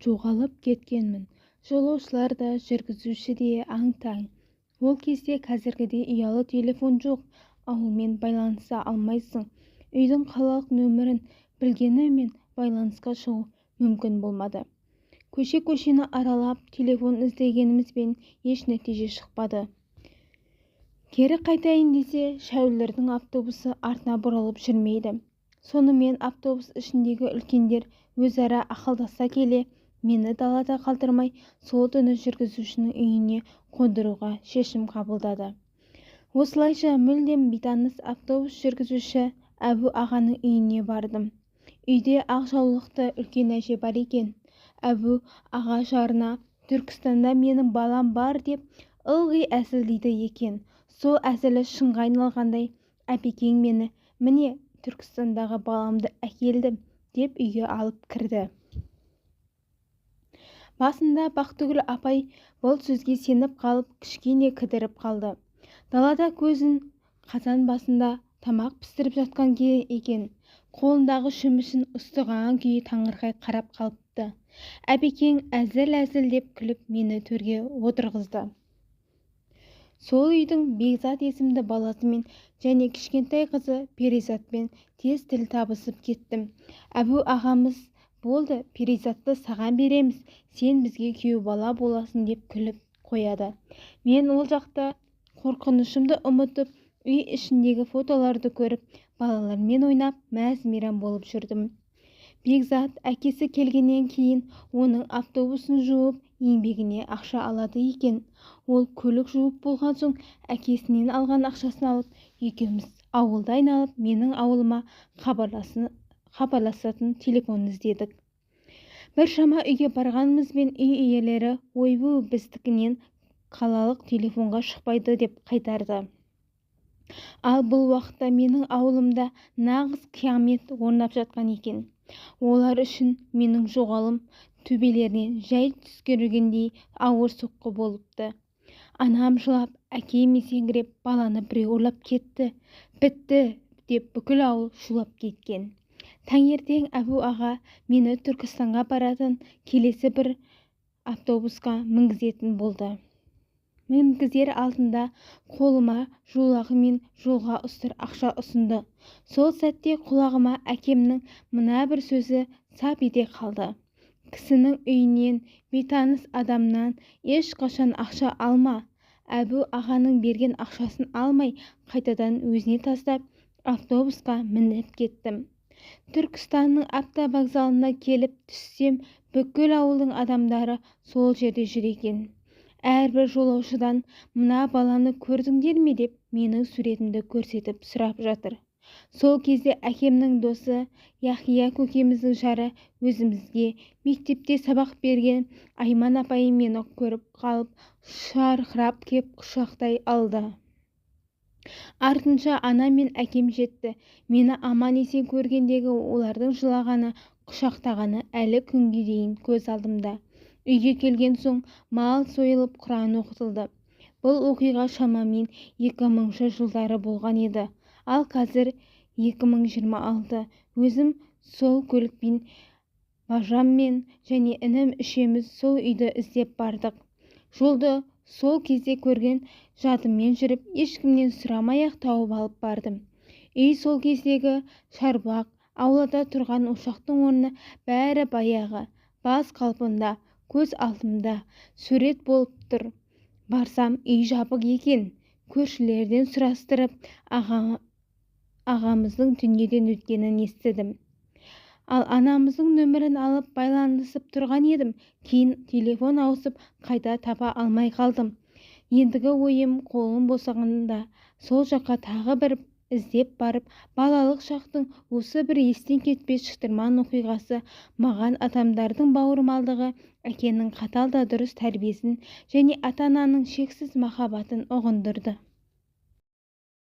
жоғалып кеткенмін. Жолаушылар да, жүргізуші де аң-таң. Ол кезде қазіргідей ұялы телефон жоқ, ауылмен байланыса алмайсың. Үйдің қалалық нөмірін білгенімен байланысқа шығу мүмкін болмады. Көше-көшені аралап телефон іздегенімізбен еш нәтиже шықпады. Кері қайтайын десе, шәуілдірдің автобусы артына бұрылып жүрмейді. Сонымен автобус ішіндегі үлкендер өзара ақылдаса келе, мені далада қалдырмай, сол түні жүргізушінің үйіне қондыруға шешім қабылдады. Осылайша мүлдем бейтаныс автобус жүргізуші Әбу ағаның үйіне бардым. Үйде ақ жаулықты үлкен әже бар екен. Әбу аға жарына Түркістанда менің балам бар деп ылғи әзілдейді екен. Сол әзілі шынға айналғандай, әпекең мені, міне Түркістандағы баламды әкелдім деп үйге алып кірді. Басында Бақтыгүл апай бұл сөзге сеніп қалып кішкене кідіріп қалды. Далада көзін қазан басында тамақ пісіріп жатқан екен. Қолындағы шөмішін ұстаған күйі таңырқай қарап қалыпты. Әпекең әзіл-әзіл деп күліп мені төрге отырғызды. Сол үйдің Бекзат есімді баласымен және кішкентай қызы Перизатпен тез тіл табысып кеттім. Әбу ағамыз, болды, Перизатты саған береміз, сен бізге күйеу бала боласың деп күліп қояды. Мен ол жақта қорқынышымды ұмытып, үй ішіндегі фотоларды көріп, балалармен ойнап, мәз-мейрам болып жүрдім. Бекзат әкесі келгеннен кейін оның автобусын жуып, еңбегіне ақша алады екен. Ол көлік жуып болған соң әкесінен алған ақшасын алып, екеуміз ауылда айналып, менің ауылыма хабарласатын телефон іздедік. Біршама үйге барғанымызбен үй иелері ойбу біздікінен қалалық телефонға шықпайды деп қайтарды. Ал бұл уақытта менің ауылымда нағыз қиямет орнап жатқан екен. Олар үшін менің жоғалым төбелерінен жай түскергендей ауыр соққы болыпты. Анам жылап, әкем есеңгіреп, баланы біреу ұрлап кетті, бітті деп бүкіл ауыл шулап кеткен. Таңертең Әбу аға мені Түркістанға баратын келесі бір автобусқа мінгізетін болды. Мінгізер алдында қолыма жолағы мен жолға ұстар ақша ұсынды. Сол сәтте құлағыма әкемнің мына бір сөзі сап ете қалды. Кісінің үйінен, бейтаныс адамнан ешқашан ақша алма. Әбу ағаның берген ақшасын алмай, қайтадан өзіне тастап, автобусқа мініп кеттім. Түркістанның автовокзалына келіп түссем, бүкіл ауылдың адамдары сол жерде жүр екен. Әрбір жолаушыдан мына баланы көрдіңдер ме деп менің суретімді көрсетіп сұрап жатыр. Сол кезде әкемнің досы Яхия көкеміздің жары өзімізге мектепте сабақ берген Айман апай мені көріп қалып шарқырап кеп құшақтай алды. Артынша ана мен әкем жетті. Мені аман-есен көргендегі олардың жылағаны, құшақтағаны әлі күнге дейін көз алдымда. Үйге келген соң мал сойылып Құран оқытылды. Бұл оқиға шамамен 2000 жылдары болған еді. Ал қазір 2026. Өзім сол көлікпен бажаммен және інім үшеуміз сол үйді іздеп бардық. Жолды сол кезде көрген жадыммен жүріп, ешкімнен сұрамай-ақ тауып алып бардым. Үй сол кездегі шарбақ, аулада тұрған ошақтың орны бәрі баяғы, бас қалпында, көз алдымда сурет болып тұр. Барсам үй жабық екен. Көршілерден сұрастырып, ағамыздың дүниеден өткенін естідім. Ал анамыздың нөмірін алып байланысып тұрған едім. Кейін телефон ауысып қайта таба алмай қалдым. Ендігі ойым қолым босағанда сол жаққа тағы бір іздеп барып, балалық шақтың осы бір естен кетпес шытырман оқиғасы маған адамдардың бауырмалдығы, әкенің қатал да дұрыс тәрбиесін және ата-ананың шексіз махаббатын ұғындырды.